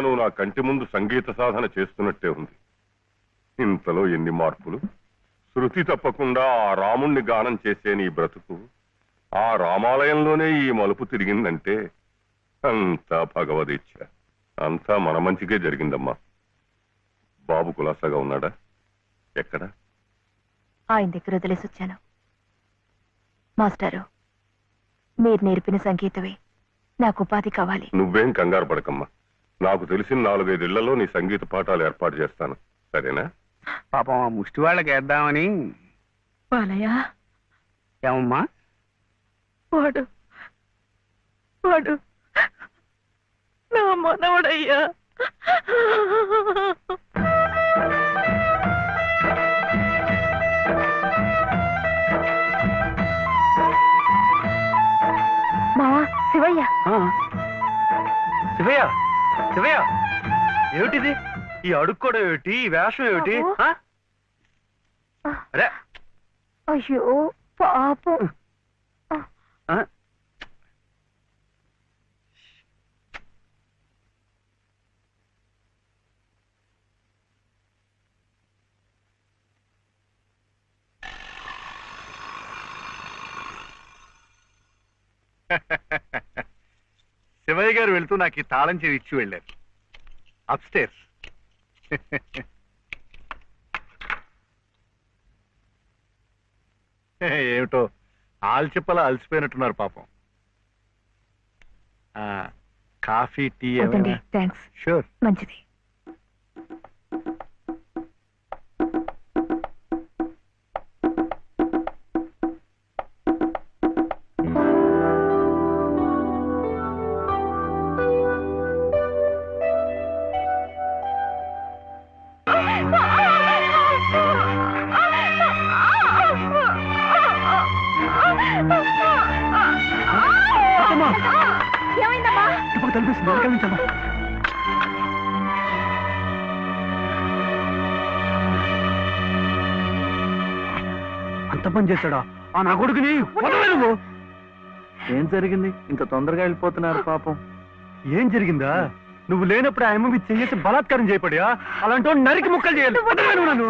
నువ్వు నా కంటి ముందు సంగీత సాధన చేస్తున్నట్టే ఉంది. ఇంతలో ఎన్ని మార్పులు! శృతి తప్పకుండా ఆ రాముణ్ణి గానం చేసే నీ బ్రతుకు ఆ రామాలయంలోనే ఈ మలుపు తిరిగిందంటే అంతా భగవదీచ్ఛ. అంతా మన మంచికే జరిగిందమ్మా. బాబు కులాసాగా ఉన్నాడా? ఎక్కడ? ఆయన దగ్గర వదిలేసి వచ్చాను. మాస్టారు, మీరు నేర్పిన సంగీతమే నాకు ఉపాధి కావాలి. నువ్వేం కంగారు పడకమ్మా. నాకు తెలిసిన 4-5 ఇళ్లలో నీ సంగీత పాఠాలు ఏర్పాటు చేస్తాను. సరేనా? పాపం ఆ ముష్టి వాళ్ళకి వేద్దామని. బాలయ్య, ఏమమ్మా? వాడు వాడు నా మనవడయ్యా. మావా, శివయ్య. శివయ్య, శివయ్య, ఏమిటిది? ఈ అడుక్కోవడం ఏమిటి? ఈ వేషం ఏమిటి? అరే, అయ్యో పాపం. శివయ్య గారు వెళ్తూ నాకు ఈ తాళం చెవి ఇచ్చి వెళ్ళారు. అప్స్టేర్స్. ఏమిటో ఆల్చిప్పలా అలసిపోయినట్టున్నారు పాపం. Coffee, tea? థ్యాంక్స్. షూర్. మంచిది. ఏమైందమ్మా? అంత పని చేశాడా ఆ నా కొడుకుని? ఏం జరిగింది? ఇంత తొందరగా వెళ్ళిపోతున్నారు పాపం. ఏం జరిగిందా? నువ్వు లేనప్పుడు ఆ అమ్మ చేసి బలాత్కారం చేయపడియా? అలాంటి నరికి ముక్కలు చేయాలి. నన్ను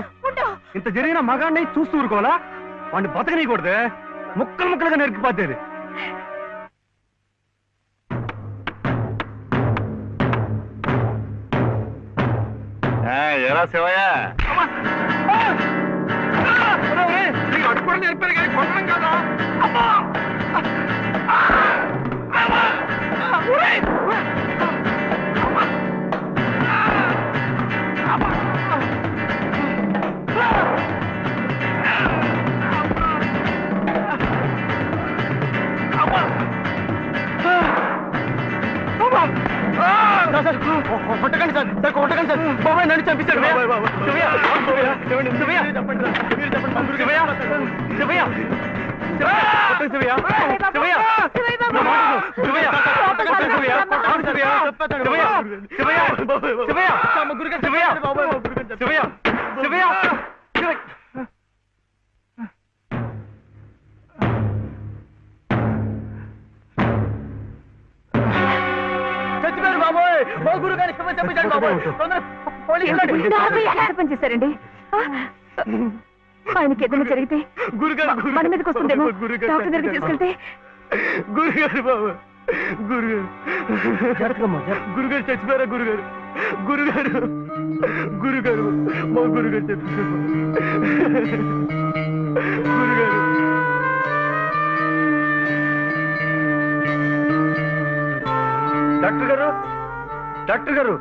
ఇంత జరిగిన మగాన్ని చూస్తూ ఊరుకోవాలా? వాడిని బతకనీయకూడదే. ముక్కలు ముక్కలుగా నరికిపోతేది. ఎలా శివయ్య? అడుగుకోవడం నేర్పారు కానీ కొట్టడం కదా. కొట్టకండి సార్, కొట్టకండి సార్. బాబాయ్ నన్ను చంపిస్తాడు. పనిచేశారండి. ఆయనకి ఏదైనా జరిగితే మన మీదకి వస్తుందేమో. డాక్టర్ దగ్గరికి తీసుకెళ్తే. గురుగారు బాబు, గురుగారు గురుగారు చచ్చిపోయారా? గురుగారు, గురుగారు, గురుగారు, మా గురుగారు చచ్చిపోయారు. గురుగారు, డాక్టర్ గారు, డాక్టర్ గారు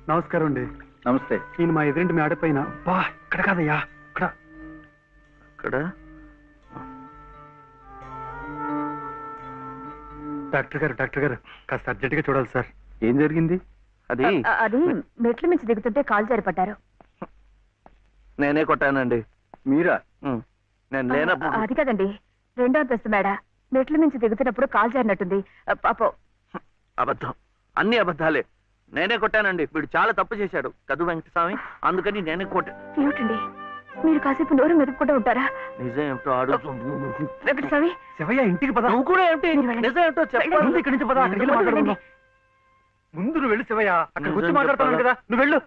నమస్కారం అండి. నమస్తే. నేను మా ఎదురింటి మీ ఆడపైన. బా, ఇక్కడ కాదయ్యా, ఇక్కడ. ఇక్కడ డాక్టర్ గారు, డాక్టర్ గారు కాస్త అర్జెంటుగా చూడాలి సార్. ఏం జరిగింది? అది మెట్ల మించి దిగుతుంటే కాలు జారిపడ్డారు. నేనే కొట్టానండి. మీరా? నేను లేనప్పుడు. అది కదండి, 2వ అంతస్తు మేడ. మెట్ల మించి దిగుతున్నప్పుడు కాలు జారినట్టుంది. పాపం. అబద్ధం, అన్ని అబద్ధాలే. నేనే కొట్టానండి. వీడు చాలా తప్పు చేశాడు కదు వెంకటస్వామి, అందుకని నేనే కొట్టా. ఏమిటండి మీరు కాసేపు నోరు మెదుపుకుంటూ ఉంటారా? నిజం ఏమిటో అడుగు. వెంకటస్వామి, శివయ్య ఇంటికి పద. నువ్వు కూడా ఏమిటి? నిజం ఏమిటో చెప్పండి. ఇక్కడి నుంచి పద, అక్కడికి వెళ్ళి మాట్లాడుకుందాం. ముందు నువ్వు వెళ్ళు శివయ్య, అక్కడ కూర్చొని నిజం మాట్లాడుతున్నాను చెప్పాలా? కదా, నువ్వు వెళ్ళు.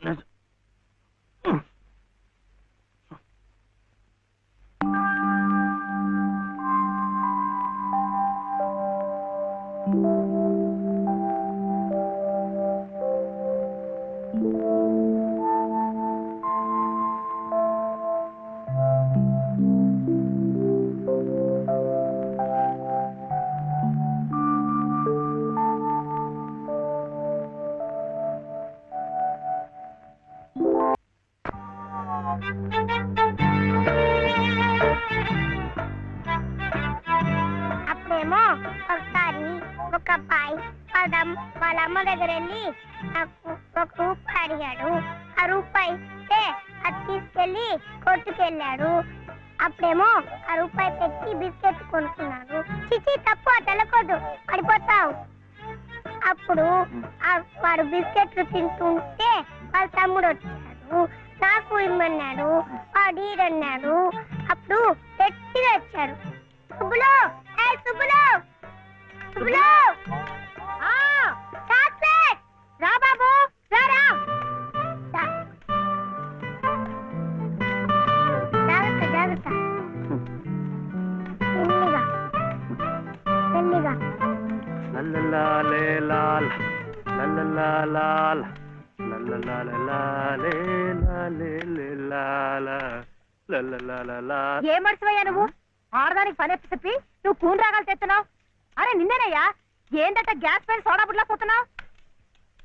అప్పుడేమో ఒకసారి ఒక అబ్బాయి వాళ్ళ అమ్మ దగ్గర వెళ్ళి నాకు ఒక రూపాయి అడిగాడు. ఆ రూపాయి ఇస్తే అది తీసుకెళ్లి కొట్టుకెళ్ళాడు. అప్పుడేమో ఆ రూపాయి పెట్టి బిస్కెట్ కొనుక్కున్నాడు. చిచి తప్పు అటు వెళ్ళకూడదు, పడిపోతావు. అప్పుడు వాడు బిస్కెట్లు తింటుంటే వాళ్ళ తమ్ముడు వచ్చాడు, నాకు ఇమ్మన్నాడు. వాడు ఈడన్నాడు. అప్పుడు గట్టిగా వచ్చాడు, సుబ్బులు, ఏ సుబ్బులు, సుబ్బులు, చాక్లెట్ రా బాబు, రా రా. జాగ్రత్త జాగ్రత్త, మెల్లిగా మెల్లిగా. లల్లలాలే లాల, లల్లలాలాల, లల్లలాలే లాలే లాల, లల్లలాలా. ఏ మర్చిపోయా నువ్వు? ఆడదానికి పని చెప్పి నువ్వు కూని రాగాలు తెస్తున్నావు. అరే నిన్నేనయ్యా, ఏందట గ్యాస్ పైన సోడా బుడ్లా పోతున్నావు?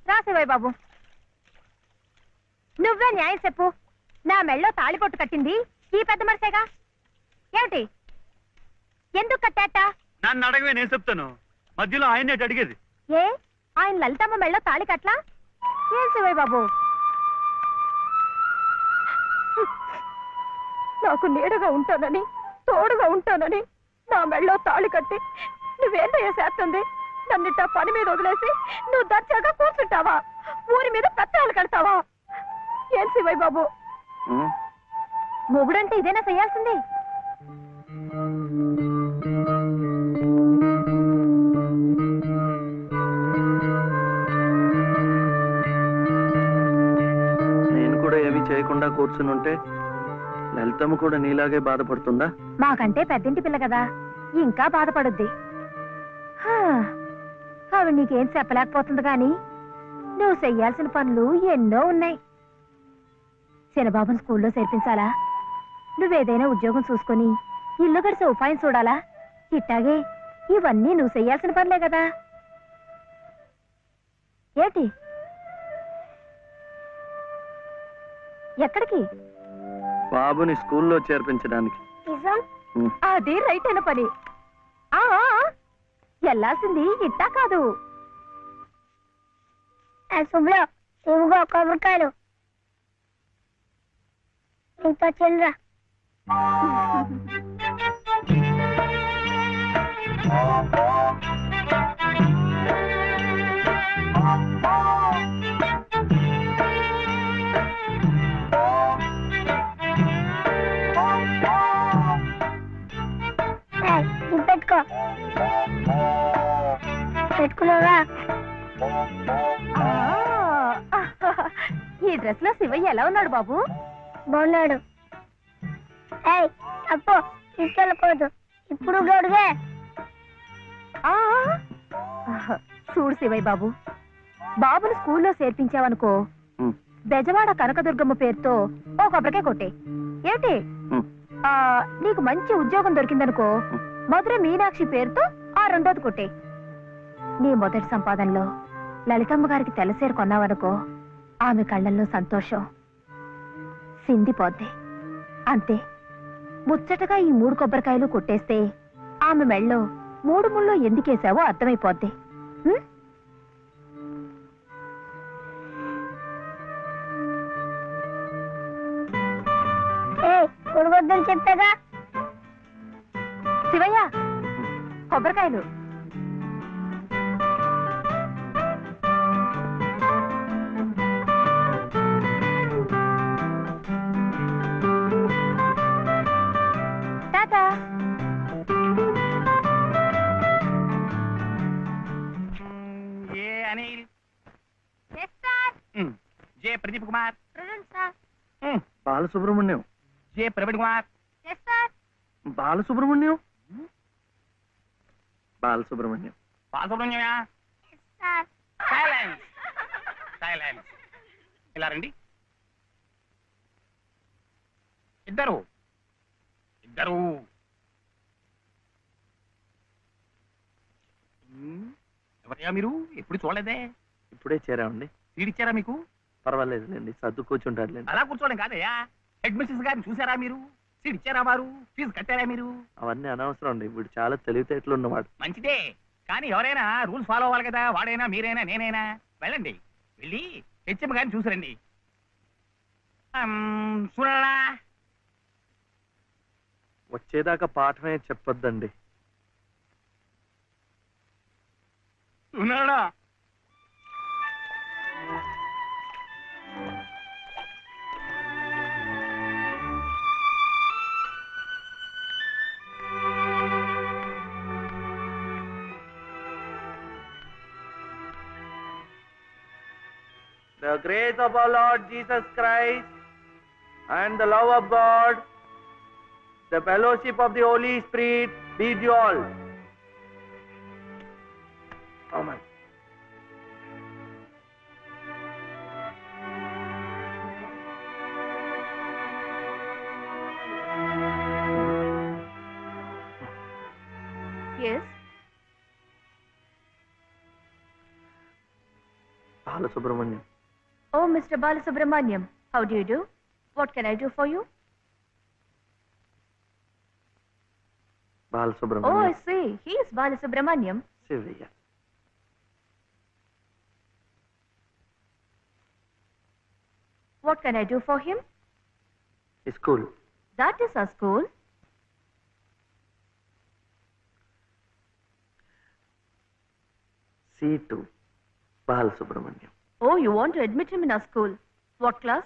రా శివయ్య బాబు, నువ్వే న్యాయం చెప్పు. నా మెళ్ళో తాళిపొట్టు కట్టింది ఈ పెద్ద మనిషేగా. ఏమిటి, ఎందుకు కట్టాట? నన్ను అడగవే, నేను చెప్తాను. మధ్యలో ఆయనే అడిగేది. ఏ ఆయన లలితమ్మ మెళ్ళో తాళి కట్లా? ఏం శివయ్య బాబు, నాకు నీడగా ఉంటానని, తోడుగా ఉంటానని నా మెళ్ళో తాళి కట్టి నువ్వేందయ్యా చేస్తుంది? నన్నిట్ట పని మీద వదిలేసి నువ్వు దర్జాగా కూర్చుంటావా? ఊరి మీద పత్రాలు కడతావా? ఏం శివయ్య బాబు, మొగుడంటే ఇదేనా చేయాల్సింది? నేను కూడా ఏమీ చేయకుండా కూర్చుని ఉంటే లలితమ్మ కూడా నీలాగే బాధపడుతుందా? మాకంటే పెద్దింటి పిల్ల కదా, ఇంకా బాధపడుద్ది. హా, ఆవిడ నీకేం చెప్పలేకపోతుంది గాని నువ్వు చెయ్యాల్సిన పనులు ఎన్నో ఉన్నాయి. చిన్నబాబుని స్కూల్లో చేర్పించాలా? నువ్వేదైనా ఉద్యోగం చూసుకొని ఇల్లు గడిసే ఉపాయం చూడాలా? ఇట్టాగే ఇవన్నీ నువ్వు చెయ్యాల్సిన పనులే కదా. ఏంటి, ఎక్కడికి? బాబుని స్కూల్లో చేర్పించడానికి. నిజం? అది రైట్ అయిన పని. ఆ వెళ్ళాల్సింది ఇట్టా కాదు. సుబ్బులు, ఇవిగో కొబ్బరికాయలు, ఇంత చిల్లరా. ఇది పెట్టుకో, పెట్టుకున్నావా? ఈ డ్రెస్ లో శివయ్య ఎలా ఉన్నాడు బాబు? బాగున్నాడు. ఏయ్ అప్పు, తీసుకెళ్ళకూడదు, ఇప్పుడు గడుగే. ఆ చూడు శివయ్య బాబు, బాబుని స్కూల్లో చేర్పించావనుకో, బెజవాడ కనకదుర్గమ్మ పేరుతో ఓ కొబ్బరికాయ కొట్టే. ఏమిటి, నీకు మంచి ఉద్యోగం దొరికిందనుకో, మధుర మీనాక్షి పేరుతో ఆ రెండోది కొట్టే. నీ మొదటి సంపాదనలో లలితమ్మ గారికి తెల్లసేరు కొన్నావనుకో, ఆమె కళ్ళల్లో సంతోషం సిందిపోద్ది. అంతే, ముచ్చటగా ఈ 3 కొబ్బరికాయలు కొట్టేస్తే ఆమె మెళ్ళో 3 ముళ్ళు ఎందుకేసావో అర్థమైపోద్ది. కొడగొద్దని చెప్పాగా. శివయ్య, కొబ్బరికాయలు. టాటా. A Anil, J Pradeep Kumar, Balasubrahmanyam. J Praveen Kumar, Balasubrahmanyam. Balasubrahmanyam. బాలసుబ్రహ్మణ్యమా? Silence, silence. ఇలా రండి. ఇద్దరు ఇద్దరు. ఎవరయ్యా మీరు? ఎప్పుడు చూడలేదే. ఇప్పుడే చేరామండి. సీడిచ్చారా మీకు? పర్వాలేదులేండి, సర్దు కూర్చుంటారులేండి. అలా కూర్చోవడం కాదయ్యా. హెడ్ మిస్సెస్ గారిని చూసారా మీరు? సీడిచ్చారా వారు? ఫీజు కట్టారా మీరు? అవన్నీ అనవసరం అండి, వీడు చాలా తెలివితేటలు ఉన్నవాడు. మంచిదే, కానీ ఎవరైనా రూల్స్ ఫాలో అవ్వాలి కదా. వాడైనా మీరైనా నేనైనా. వెళ్ళండి, వెళ్ళి హెచ్ఎం గారిని చూసిరండి. చూడాలా? వచ్చేదాకా పాఠమే చెప్పొద్దండి. ఉన్నాడా? The grace of our Lord Jesus Christ and the love of God, the fellowship of the Holy Spirit be with you all. Amen. Yes. Balasubramaniam. Oh, Mr. Balasubramaniam, how do you do? What can I do for you? Oh, Balasubramaniam. I see. He is Balasubramaniam. Sivaya. What can I do for him? School. That is our school. C2. Balasubramaniam. Oh, you want to admit him in our school. What class?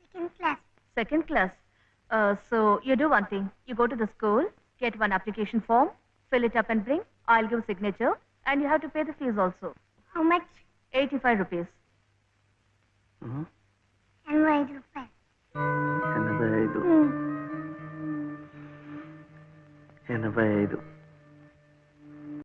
Second class. Second class. So you do one thing. You go to the school, get one application form, fill it up and bring. I'll give signature, and you have to pay the fees also. How much? 85 rupees. Mhm. 85 రూపాయలు. 85. ఉమ్. 85.